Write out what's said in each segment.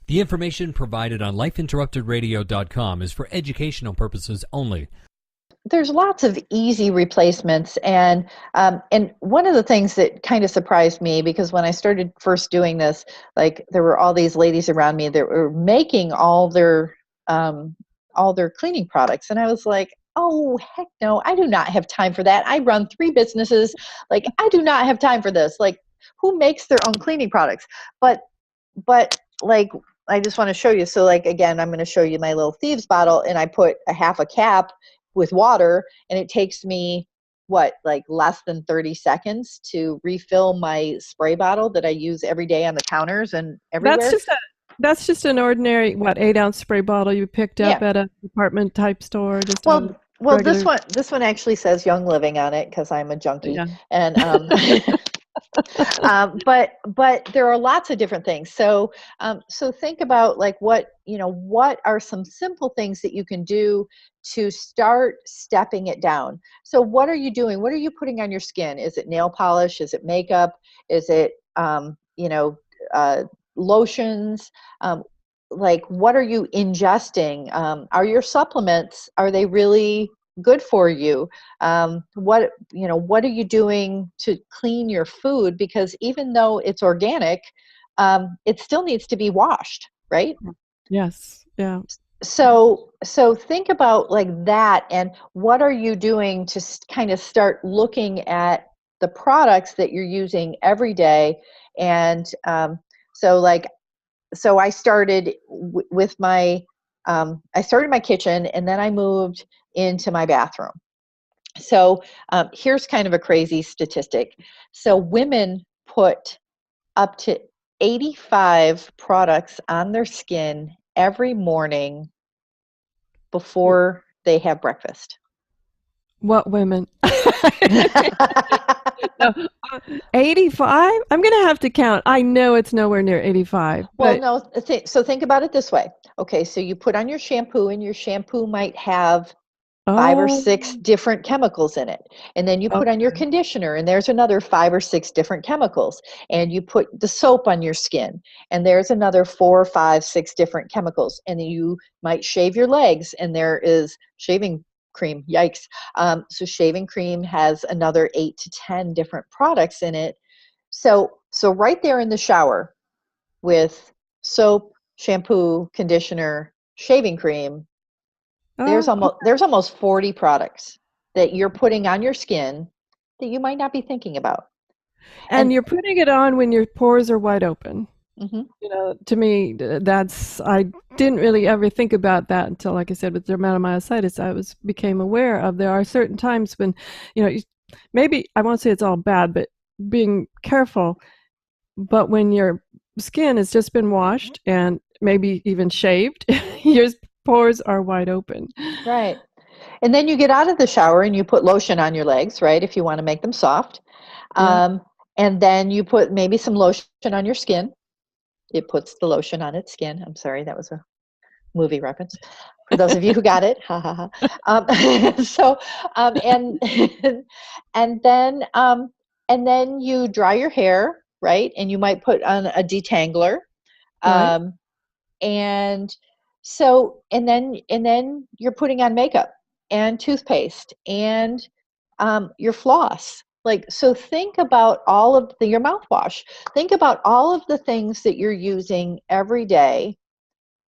The information provided on lifeinterruptedradio.com is for educational purposes only. There's lots of easy replacements, and one of the things that kind of surprised me, because when I started first doing this, like there were all these ladies around me that were making all their cleaning products, and I was like, oh heck no, I do not have time for that. I run 3 businesses, like I do not have time for this. Like, who makes their own cleaning products? But like, I just want to show you. So like, again, I'm going to show you my little thieves bottle, and I put a half a cap with water, and it takes me like less than 30 seconds to refill my spray bottle that I use every day on the counters and everywhere. That's just an ordinary 8-ounce spray bottle you picked up at a department type store. Just well, this one actually says Young Living on it because I'm a junkie, yeah. And but there are lots of different things. So think about like what are some simple things that you can do to start stepping it down. So what are you doing? What are you putting on your skin? Is it nail polish? Is it makeup? Is it lotions? Like, what are you ingesting? Are your supplements, are they really good for you? What are you doing to clean your food? Because even though it's organic, it still needs to be washed, right? Yes. Yeah. So think about like that, and what are you doing to kind of start looking at the products that you're using every day. And so I started with my kitchen, and then I moved into my bathroom. So here's kind of a crazy statistic. So women put up to 85 products on their skin every morning before they have breakfast. What women? No, 85? I'm going to have to count. I know it's nowhere near 85. Well, no. So think about it this way. Okay, so you put on your shampoo, and your shampoo might have 5 or 6 different chemicals in it. And then you put on your conditioner, and there's another 5 or 6 different chemicals. And you put the soap on your skin, and there's another 4, 5, 6 different chemicals. And then you might shave your legs, and there is shaving cream. Yikes. So shaving cream has another 8 to 10 different products in it. So right there in the shower with soap, shampoo, conditioner, shaving cream, there's almost 40 products that you're putting on your skin that you might not be thinking about. And you're putting it on when your pores are wide open. Mm-hmm. To me, I didn't really ever think about that until, like I said, with dermatomyositis, I became aware of there are certain times when, maybe I won't say it's all bad, but being careful. But when your skin has just been washed and maybe even shaved, your pores are wide open. Right. And then you get out of the shower and you put lotion on your legs, right, if you want to make them soft. Yeah. And then you put maybe some lotion on your skin. It puts the lotion on its skin. I'm sorry, that was a movie reference for those of you who got it. Ha ha ha. And then you dry your hair, right? And you might put on a detangler. Right. And then you're putting on makeup and toothpaste and your floss. So think about all of your mouthwash. Think about all of the things that you're using every day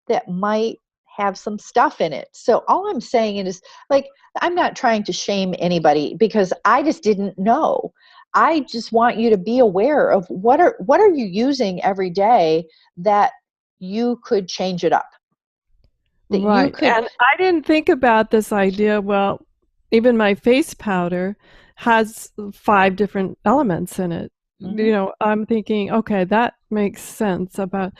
that might have some stuff in it. So all I'm saying is, I'm not trying to shame anybody because I just didn't know. I just want you to be aware of what are you using every day that you could change it up. Right. And I didn't think about this idea. Well, even my face powder has 5 different elements in it. Mm-hmm. I'm thinking, okay, that makes sense about,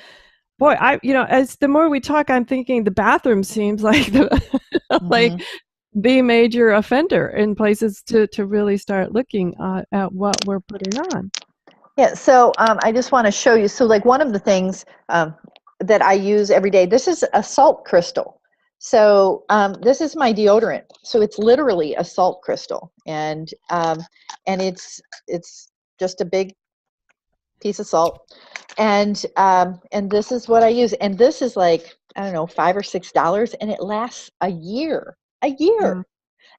boy, as the more we talk, I'm thinking the bathroom seems like mm-hmm. the major offender in places to really start looking at what we're putting on. Yeah. So I just want to show you. So one of the things that I use every day, this is a salt crystal. So this is my deodorant. So it's literally a salt crystal, and it's just a big piece of salt. And this is what I use. And this is like, I don't know, $5 or $6, and it lasts a year. Yeah.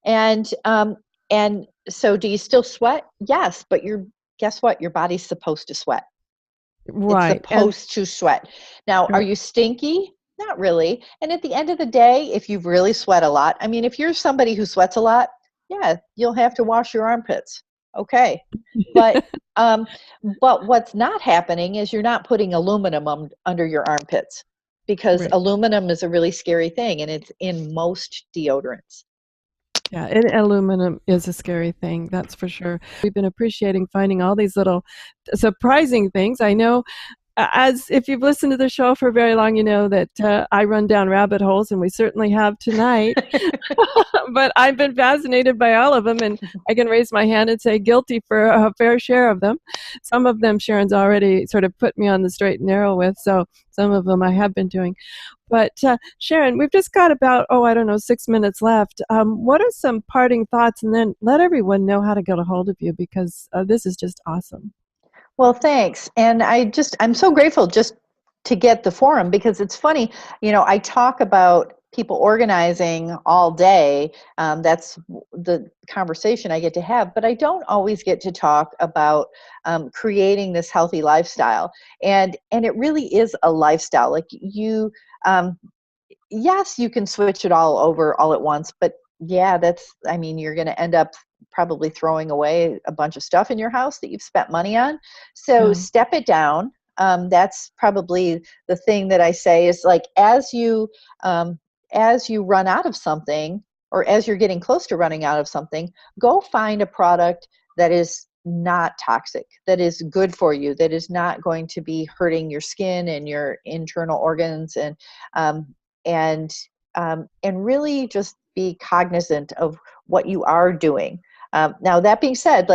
And so do you still sweat? Yes, but guess what? Your body's supposed to sweat. It's Right. supposed to sweat. Now, are you stinky? Not really. And at the end of the day, if you really sweat a lot, I mean, if you're somebody who sweats a lot, yeah, you'll have to wash your armpits. Okay. But what's not happening is you're not putting aluminum under your armpits, because Right. aluminum is a really scary thing, and it's in most deodorants. Yeah, and aluminum is a scary thing, that's for sure. We've been appreciating finding all these little surprising things. I know, as if you've listened to the show for very long, you know that I run down rabbit holes, and we certainly have tonight. But I've been fascinated by all of them, and I can raise my hand and say guilty for a fair share of them. Some of them Sharon's already sort of put me on the straight and narrow with, so some of them I have been doing. But Sharon, we've just got about, 6 minutes left. What are some parting thoughts? And then let everyone know how to get a hold of you, because this is just awesome. Well, thanks. And I'm so grateful just to get the forum, because it's funny, I talk about people organizing all day. That's the conversation I get to have, but I don't always get to talk about creating this healthy lifestyle. And it really is a lifestyle. Like yes, you can switch it all over all at once, but yeah, you're going to end up probably throwing away a bunch of stuff in your house that you've spent money on. So step it down. That's probably the thing that I say is, like, as you run out of something, or as you're getting close to running out of something, go find a product that is not toxic, that is good for you, that is not going to be hurting your skin and your internal organs, and really just be cognizant of what you are doing. Now, that being said,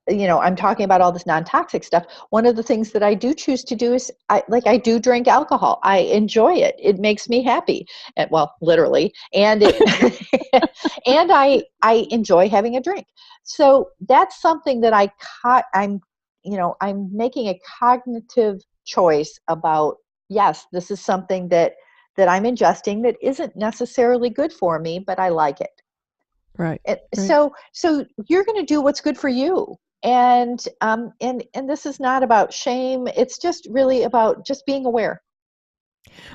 I'm talking about all this non-toxic stuff. One of the things that I do choose to do is I do drink alcohol. I enjoy it. It makes me happy. And, well, literally. And and I enjoy having a drink. So that's something that I'm making a cognitive choice about. Yes, this is something that I'm ingesting that isn't necessarily good for me, but I like it. Right. So you're going to do what's good for you. And this is not about shame. It's just really about just being aware.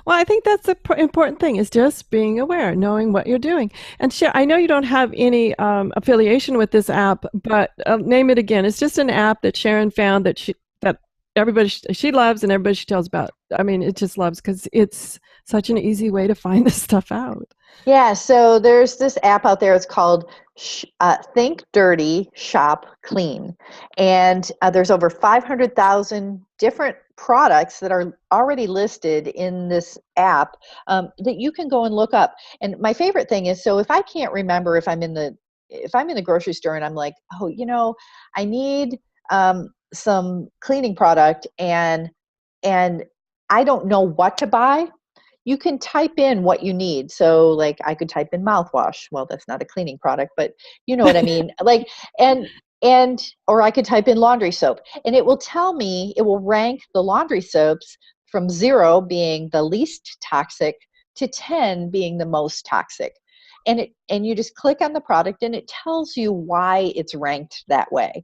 Well, I think that's the important thing, is just being aware, knowing what you're doing. And I know you don't have any affiliation with this app, but name it again. It's just an app that Sharon found that everybody she loves, and everybody she tells about. I mean, it just loves, because it's such an easy way to find this stuff out. Yeah, so there's this app out there. It's called Think Dirty, Shop Clean. And there's over 500,000 different products that are already listed in this app that you can go and look up. And my favorite thing is, so if I can't remember, if I'm in the grocery store and I'm like, I need some cleaning product, and I don't know what to buy, you can type in what you need. So, like, I could type in mouthwash. Well, that's not a cleaning product, but you know what I mean. Like, or I could type in laundry soap, and it will tell me, it will rank the laundry soaps from 0 being the least toxic to 10 being the most toxic. And you just click on the product, and it tells you why it's ranked that way.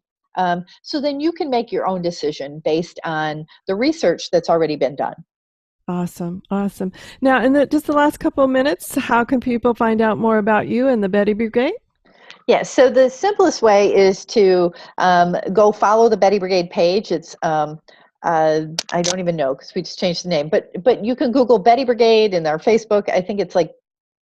So then you can make your own decision based on the research that's already been done. Awesome. Now, in just the last couple of minutes, how can people find out more about you and the Betty Brigade? Yeah, so the simplest way is to go follow the Betty Brigade page. It's I don't even know, because we just changed the name, but you can Google Betty Brigade in our Facebook. I think it's like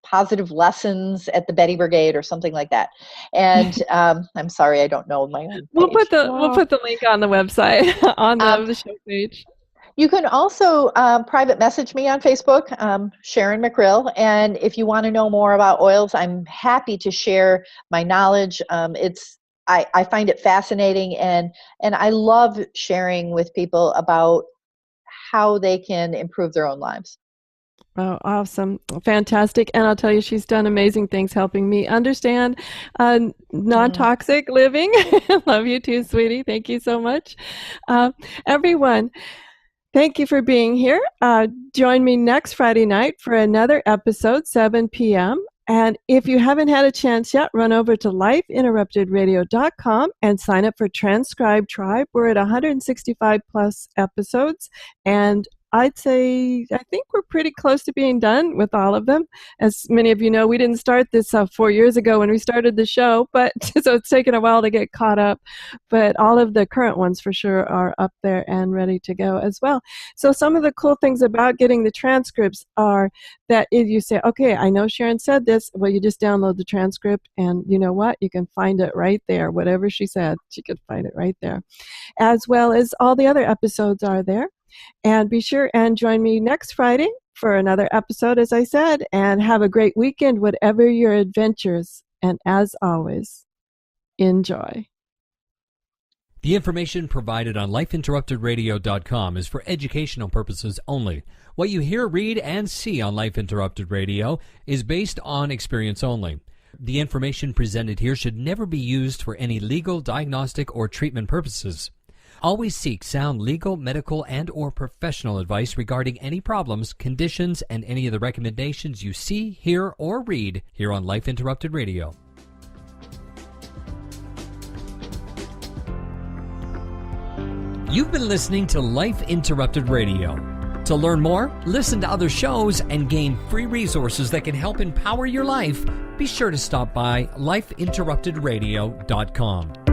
Positive Lessons at the Betty Brigade or something like that. And I'm sorry, I don't know my own page. We'll put the link on the website on the show page. You can also private message me on Facebook, Sharon McRill. And if you want to know more about oils, I'm happy to share my knowledge. I find it fascinating, and I love sharing with people about how they can improve their own lives. Oh, awesome. Fantastic. And I'll tell you, she's done amazing things helping me understand non-toxic living. Love you too, sweetie. Thank you so much. Everyone, Thank you for being here. Join me next Friday night for another episode, 7 p.m. And if you haven't had a chance yet, run over to lifeinterruptedradio.com and sign up for Transcribe Tribe. We're at 165 plus episodes, and I think we're pretty close to being done with all of them. As many of you know, we didn't start this 4 years ago when we started the show, but so it's taken a while to get caught up. But all of the current ones for sure are up there and ready to go as well. So some of the cool things about getting the transcripts are that if you say, okay, I know Sharon said this, well, you just download the transcript, and you know what? You can find it right there. Whatever she said, she could find it right there. As well as all the other episodes are there. And be sure and join me next Friday for another episode, as I said, and have a great weekend, whatever your adventures. And as always, enjoy. The information provided on lifeinterruptedradio.com is for educational purposes only. What you hear, read, and see on Life Interrupted Radio is based on experience only. The information presented here should never be used for any legal, diagnostic, or treatment purposes. Always seek sound legal, medical, and or professional advice regarding any problems, conditions, and any of the recommendations you see, hear, or read here on Life Interrupted Radio. You've been listening to Life Interrupted Radio. To learn more, listen to other shows, and gain free resources that can help empower your life, be sure to stop by lifeinterruptedradio.com.